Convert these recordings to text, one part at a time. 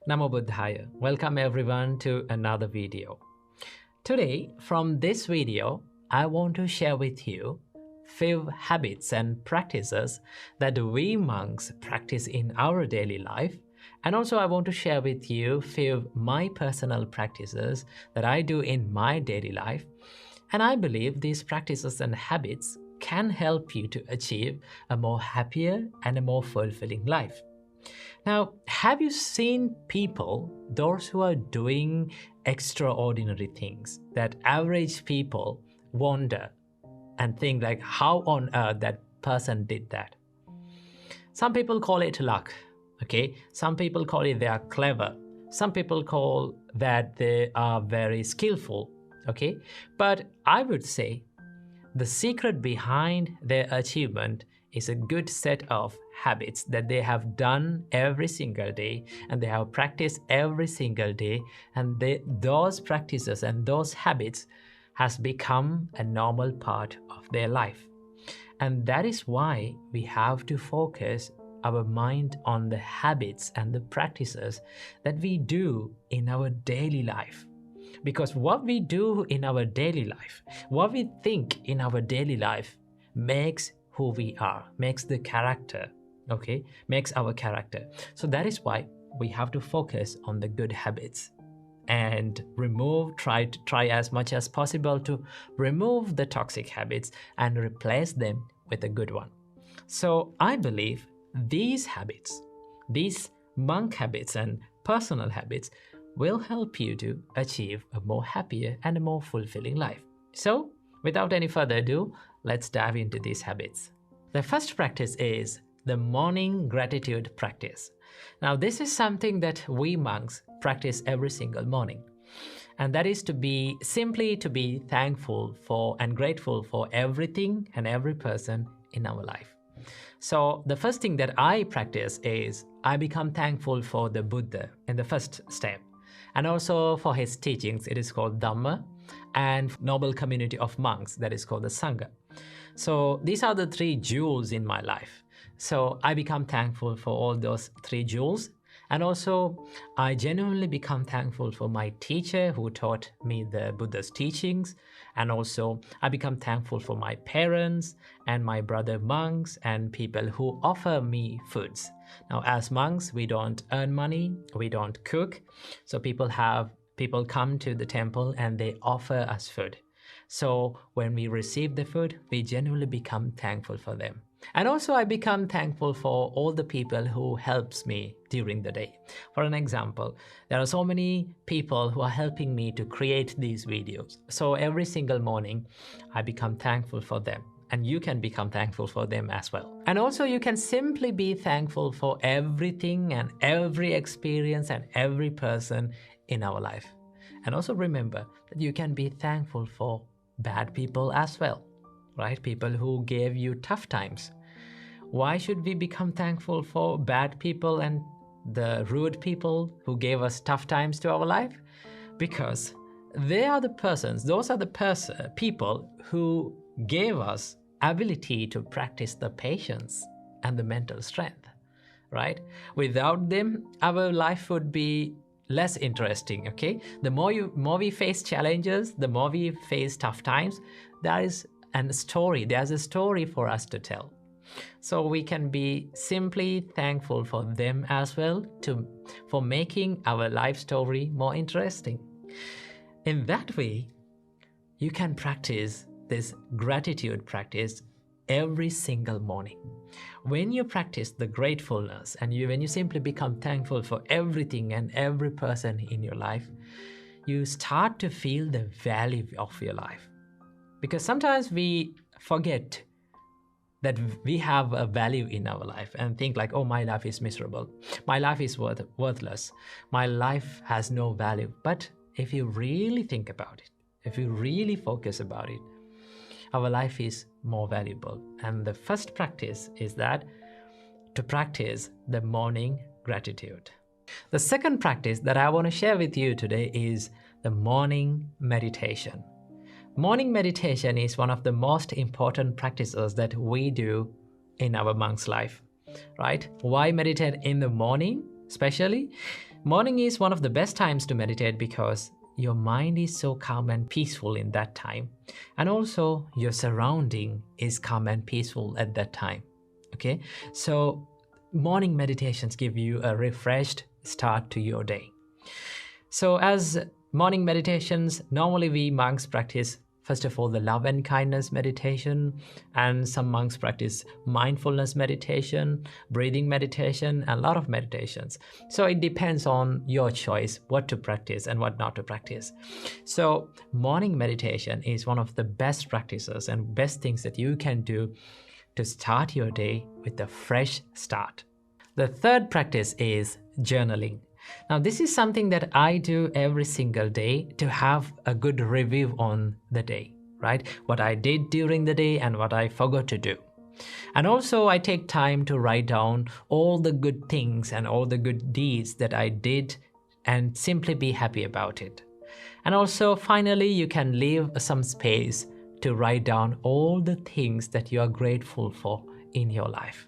Namo Buddhaya. Welcome everyone to another video. Today, from this video, I want to share with you few habits and practices that we monks practice in our daily life. And also I want to share with you few my personal practices that I do in my daily life. And I believe these practices and habits can help you to achieve a more happier and a more fulfilling life. Now, have you seen people, those who are doing extraordinary things that average people wonder and think like, how on earth that person did that? Some people call it luck, okay? Some people call it they are clever. Some people call that they are very skillful, okay? But I would say the secret behind their achievement is a good set of habits that they have done every single day and they have practiced every single day, and those practices and those habits has become a normal part of their life. And that is why we have to focus our mind on the habits and the practices that we do in our daily life. Because what we do in our daily life, what we think in our daily life makes who we are, makes the character, okay? Makes our character. So that is why we have to focus on the good habits and try as much as possible to remove the toxic habits and replace them with a good one. So I believe these habits, these monk habits and personal habits will help you to achieve a more happier and a more fulfilling life. So without any further ado, let's dive into these habits. The first practice is the morning gratitude practice. Now, this is something that we monks practice every single morning. And that is to be thankful for and grateful for everything and every person in our life. So the first thing that I practice is I become thankful for the Buddha in the first step. And also for his teachings, it is called Dhamma, and noble community of monks, that is called the Sangha. So these are the three jewels in my life. So I become thankful for all those three jewels. And also I genuinely become thankful for my teacher who taught me the Buddha's teachings. And also I become thankful for my parents and my brother monks and people who offer me foods. Now, as monks, we don't earn money, we don't cook. So people come to the temple and they offer us food. So when we receive the food, we genuinely become thankful for them. And also I become thankful for all the people who helps me during the day. For an example, there are so many people who are helping me to create these videos. So every single morning, I become thankful for them. And you can become thankful for them as well. And also you can simply be thankful for everything and every experience and every person in our life. And also remember that you can be thankful for bad people as well, right? People who gave you tough times. Why should we become thankful for bad people and the rude people who gave us tough times to our life? Because they are the persons, those are the people who gave us ability to practice the patience and the mental strength, right? Without them, our life would be less interesting, okay? The more we face challenges, the more we face tough times, there's a story for us to tell. So we can be simply thankful for them as well for making our life story more interesting. In that way, you can practice this gratitude practice every single morning. When you practice the gratefulness and when you simply become thankful for everything and every person in your life, you start to feel the value of your life. Because sometimes we forget that we have a value in our life and think like, oh, my life is miserable. My life is worthless. My life has no value. But if you really think about it, if you really focus about it, our life is more valuable. And the first practice is that to practice the morning gratitude. The second practice that I want to share with you today is the morning meditation. Morning meditation is one of the most important practices that we do in our monk's life, right? Why meditate in the morning especially? Morning is one of the best times to meditate because your mind is so calm and peaceful in that time. And also your surrounding is calm and peaceful at that time. Okay, so morning meditations give you a refreshed start to your day. So as morning meditations, normally we monks practice, first of all, the love and kindness meditation, and some monks practice mindfulness meditation, breathing meditation, and a lot of meditations. So it depends on your choice what to practice and what not to practice. So morning meditation is one of the best practices and best things that you can do to start your day with a fresh start. The third practice is journaling. Now, this is something that I do every single day to have a good review on the day, right? What I did during the day and what I forgot to do. And also I take time to write down all the good things and all the good deeds that I did and simply be happy about it. And also finally, you can leave some space to write down all the things that you are grateful for in your life.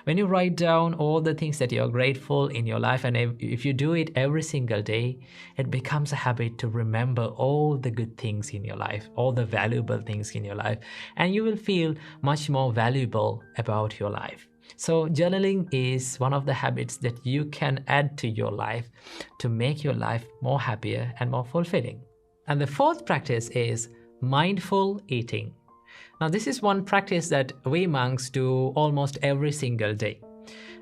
When you write down all the things that you're grateful in your life, and if you do it every single day, it becomes a habit to remember all the good things in your life, all the valuable things in your life, and you will feel much more valuable about your life. So journaling is one of the habits that you can add to your life to make your life more happier and more fulfilling. And the fourth practice is mindful eating. Now, this is one practice that we monks do almost every single day.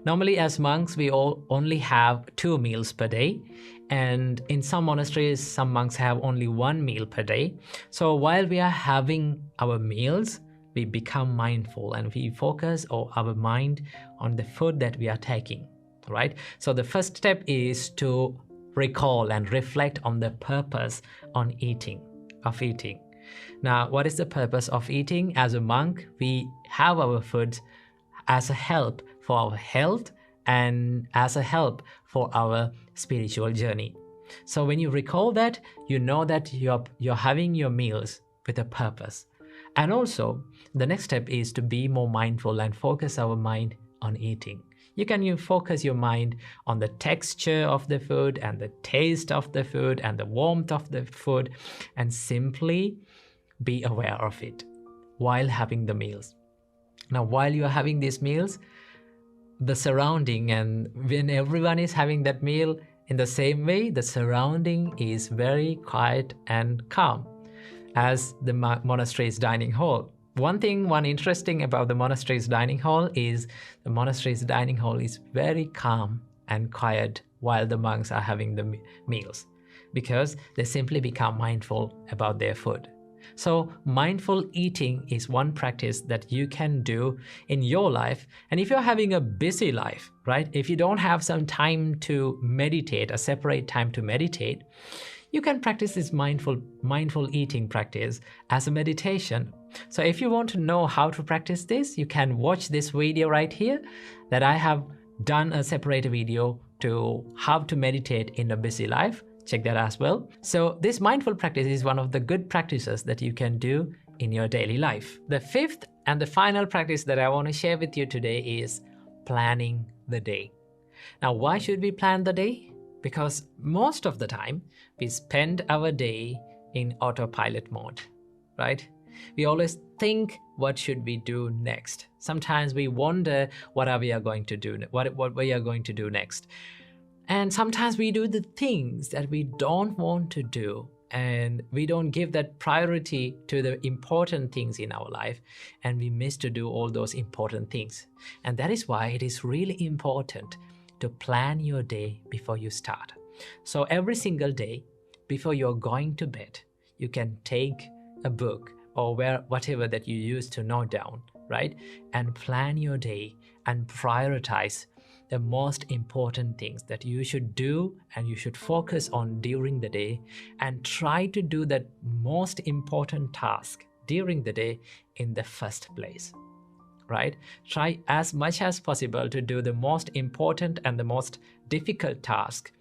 Normally, as monks, we all only have 2 meals per day. And in some monasteries, some monks have only 1 meal per day. So while we are having our meals, we become mindful and we focus our mind on the food that we are taking, right? So the first step is to recall and reflect on the purpose of eating. Now, what is the purpose of eating? As a monk, we have our food as a help for our health and as a help for our spiritual journey. So when you recall that, you know that you're having your meals with a purpose. And also, the next step is to be more mindful and focus our mind on eating. You focus your mind on the texture of the food and the taste of the food and the warmth of the food, and simply be aware of it while having the meals. Now, while you are having these meals, the surrounding, and when everyone is having that meal in the same way, the surrounding is very quiet and calm as the monastery's dining hall. One interesting about the monastery's dining hall is the monastery's dining hall is very calm and quiet while the monks are having the meals, because they simply become mindful about their food. So mindful eating is one practice that you can do in your life. And if you're having a busy life, right? If you don't have some time to meditate, a separate time to meditate, you can practice this mindful eating practice as a meditation. So if you want to know how to practice this, you can watch this video right here that I have done a separate video to how to meditate in a busy life. Check that as well. So this mindful practice is one of the good practices that you can do in your daily life. The fifth and the final practice that I want to share with you today is planning the day. Now, why should we plan the day? Because most of the time we spend our day in autopilot mode, right? We always think, what should we do next? Sometimes we wonder what we are going to do next. And sometimes we do the things that we don't want to do, and we don't give that priority to the important things in our life, and we miss to do all those important things. And that is why it is really important to plan your day before you start. So every single day before you're going to bed, you can take a book or whatever that you use to note down, right? And plan your day and prioritize the most important things that you should do and you should focus on during the day, and try to do that most important task during the day in the first place, right? Try as much as possible to do the most important and the most difficult task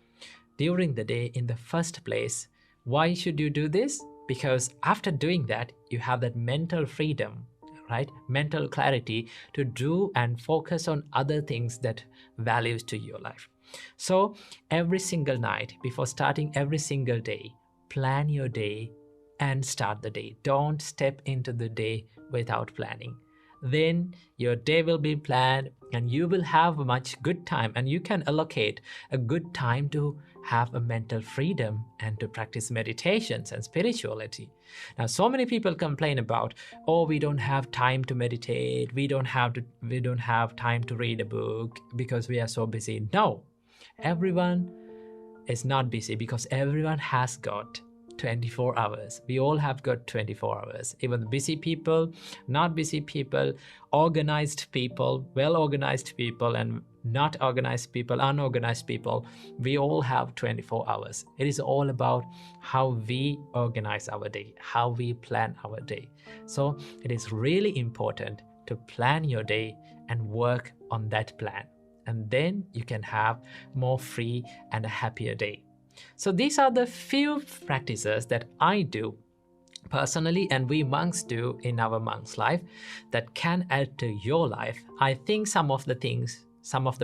during the day in the first place. Why should you do this? Because after doing that, you have that mental freedom, right? Mental clarity to do and focus on other things that values to your life. So every single night, before starting every single day, plan your day and start the day. Don't step into the day without planning. Then your day will be planned and you will have a much good time, and you can allocate a good time to have a mental freedom and to practice meditations and spirituality. Now, so many people complain about, oh, we don't have time to meditate, we don't have time to read a book because we are so busy. No, everyone is not busy, because everyone has got 24 hours. We all have got 24 hours. Even busy people, not busy people, organized people, well-organized people, and not organized people, unorganized people, we all have 24 hours. It is all about how we organize our day, how we plan our day. So it is really important to plan your day and work on that plan. And then you can have more free and a happier day. So these are the few practices that I do personally and we monks do in our monk's life that can add to your life. I think some of the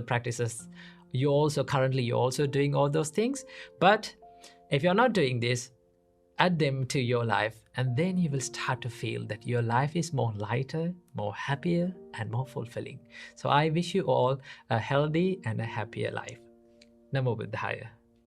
practices you're also doing all those things. But if you're not doing this, add them to your life, and then you will start to feel that your life is more lighter, more happier, and more fulfilling. So I wish you all a healthy and a happier life. Namo Buddhaya.